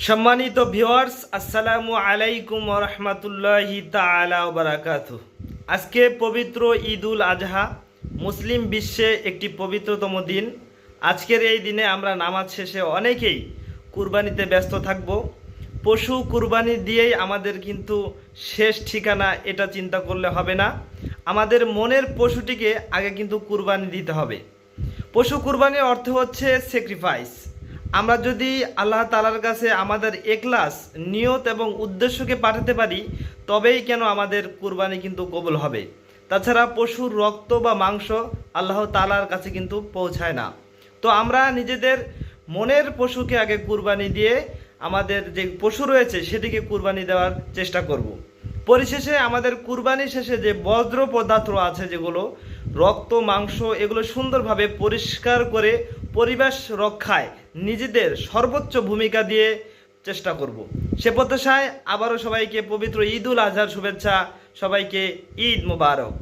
সম্মানিত ভিউয়ার্স, আসসালামু আলাইকুম ওয়া রাহমাতুল্লাহি তাআলা ওয়া বারাকাতুহু। আজকে পবিত্র ঈদুল আজহা, মুসলিম বিশ্বে একটি পবিত্রতম দিন। আজকের এই দিনে আমরা নামাজ শেষে অনেকেই কুরবানিতে ব্যস্ত থাকব। পশু কুরবানি দিয়েই আমাদের কিন্তু শেষ ঠিকানা, এটা চিন্তা করলে হবে না। আমাদের মনের পশুটিকে আগে কিন্তু কুরবানি দিতে হবে। পশু কুরবানির অর্থ হচ্ছে স্যাক্রিফাইস। আমরা যদি আল্লাহ তাআলার কাছে আমাদের ইখলাস, নিয়ত এবং উদ্দেশ্যকে পাঠাতে পারি, তবেই কেন আমাদের কুরবানি কিন্তু কবুল হবে। তাছাড়া পশুর রক্ত বা মাংস আল্লাহ তাআলার কাছে কিন্তু পৌঁছায় না। তো আমরা নিজেদের মনের পশুকে আগে কুরবানি দিয়ে আমাদের যে পশু রয়েছে সেটিকে কুরবানি দেওয়ার চেষ্টা করব। পরিশেষে আমাদের কুরবানি শেষে যে বজ্র পদার্থ আছে, যেগুলো রক্ত মাংস, এগুলো সুন্দরভাবে পরিষ্কার করে পরিবেশ রক্ষায় নিজেদের সর্বোচ্চ ভূমিকা দিয়ে চেষ্টা করব। সে প্রত্যাশায় আবারও সবাইকে পবিত্র ঈদুল আজহার শুভেচ্ছা। সবাইকে ঈদ মুবারক।